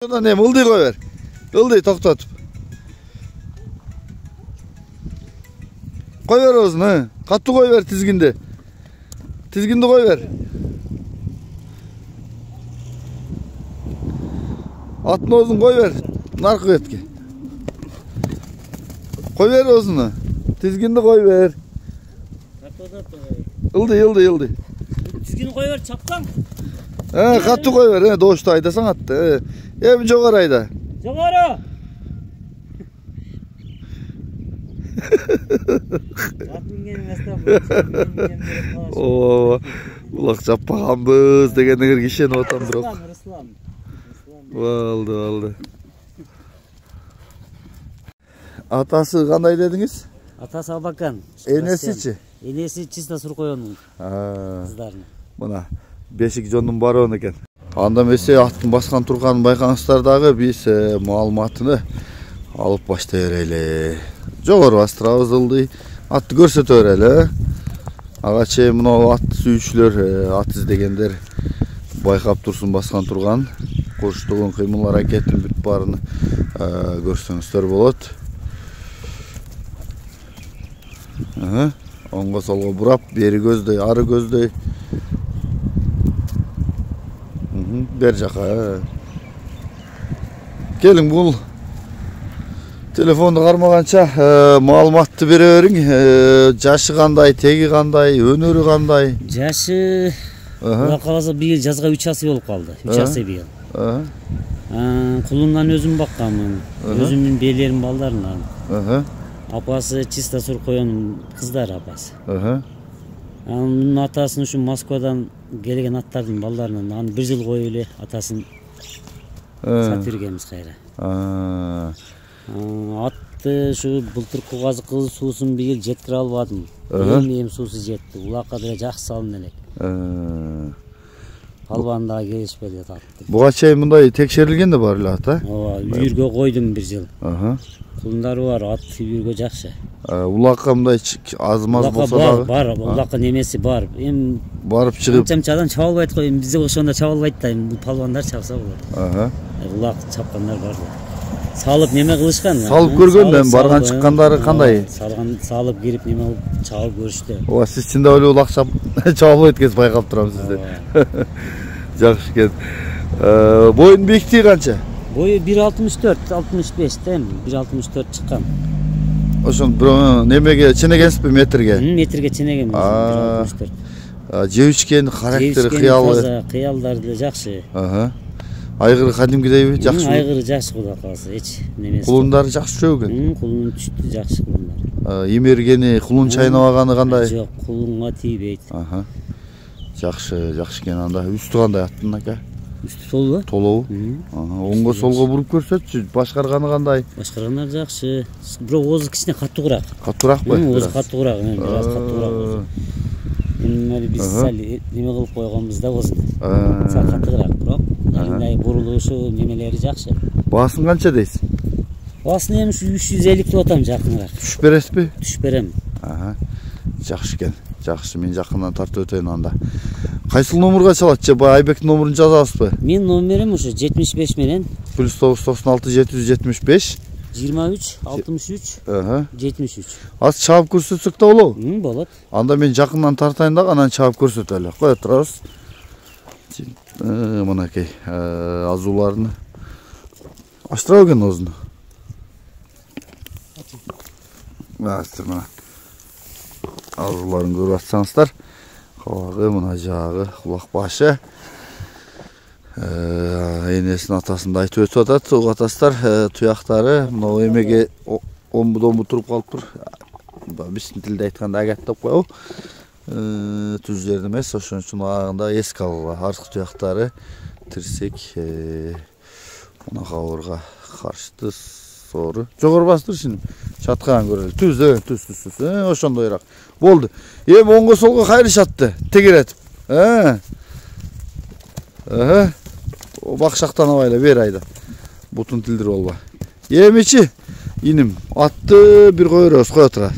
Şuradan hem ıldıy koyver. Ildıy toktatıp. Koyver ozunu. Katı koyver tizginde. Tizginde koyver. Atın ozunu koyver. Narkı etki. Koyver ozunu. Tizginde koyver. Ildıy. Tizgini koyver çaptan. Katı koyver. Doğuşta aydasan attı. Hem jogar ayda. Jogara. Oo, ulak çappaganbız degендер кишени отам бирок. Ruslan. Oldu. Atası kanday dediniz? Atası Abakan. Enesiçi? Enesi Чиста Суркоянын kızlarını. Мына бешик жондун барыгы экен. Анда эмесе аттын баскан турганын байкаңыздар дагы биз маалыматыны алып баштай берели. Жогору бастырабыз ылдый. Атты көрсөтө берели. Ага чейин мына ат сүйүүчүлөр, ат издегендер байкап турсун баскан турган. Курчтугун кыймыл аракеттин бүт баарын көрсөңүздөр болот. Оңго солго бурап, бери көздөй, ары көздөй. Бер жака. Келиң бул телефонду кармаганча маалыматты бере бериң. Жашы кандай, теги кандай, өнөрү кандай? Жашы Кудай кааласа бийил жазга 3 асы болуп калды. 3 асы бийил. Кулундан өзүм бакканмын. Өзүмдүн бээлерим балдарынан. Апасы Чиста Суркоянын кыздары апасы. Анын атасын ушу Москвадан келген аттардын балдарынан. Аны 1 жыл коюп эле атасын сатып бергенбиз кайра. Атты ушу былтыркы казыкы суусун бийил жеткире албадым. Эми суусу жетти. Улакка деле жакшы салын элек. Албанда келишпеди атты. Буга чейин мындай текшерилген да бар эле ата? Ооба, үйүргө койдум 1 жыл. Кулундары бар, ат үйүргө жакшы. Улакка мындай аз-маз болсо дагы? Бар, улакка немеси бар. Эми барып чыгып чамчадан чаба албайт го, эми бизде ошондо чаба албайт да, бул палвандар чапса болот. Улак чапкандар бар да. Салып неме кылышкан? Салып көргөн мен, барган чыккандары кандай? Салып кирип неме алып чабып көрүштү. Ооба, сиз чында эле улак чаба албайт экенсиз, байкап турам сизди. Жакшы экен. Боюнун бийиктиги канча? Бою 1.64-65 тем, 1.64 чыккан. Ошон немеге ченегенсизби метрге? Метрге ченеген 1.64. Жеп ичкен характери, кыялдары да жакшы. Айгыры кадимкидейби? Жакшы. Айгыры жакшы Кудай кааласа, эч немеси. Кулундары жакшы чөгөн. Кулунун түштү жакшы кулундар. Имергени, кулун чайнабаганы кандай? Жок, кулунга тийбейт. Жакшы экен анда. Үстү кандай аттын ака? Үстү толбу? Толобу. Оңго солго буруп көрсөтчү. Башкарганы кандай? Башкаргандар жакшы. Бирок оозу кичине каттуураак. Каттуураакпы? Оозу каттуураак, бир аз каттуураак оозу. Эми биз сал неме кылып койгонбуз да оозун. Сал каттуураак, бирок мындай бурулушу немелери жакшы. Баасын канча дейсиз? Баасын эми 350 деп атам жакыныраак. Түшүп бересизби? Түшүп берем. Жакшы экен. Жакшы, мен жакындан тартып өтөйүн анда. Кайсыл номерге чалат же? Айбектин номерун жазабызбы? Менин номерим ушу 75 менен +996 775 23 63 73. Аз чабып көрсөтсөк да болобу? Болот. Анда мен жакындан тартайын дагы, анан чабып көрсөтөлү. Кое турабыз. Мынакей азууларын аштыра берген оозуну. Мына азууларын көрүп атсаңыздар. Кабагы, мына жагы, кулак башы. Энесинин атасында айтып өтүп атат, угатасыздар, туяктары мына эмеге омбу туруп калыптыр. Биздин тилде айтканда агат деп коебу. Түз жерде эмес, ошон үчүн агында эске алгыла. Артык туяктары тирсек, мына кабырга каршты соору. Жогору бастыр шин. Чаткан көрөлү. Түз. Ошондойраак. Болду. Эми оңго солго кайрышатты. Тегеретип. Бакшактанабай эле бер айда. Бутун тилдир болбой. Эмичи иним атты бир койробуз, кое тура.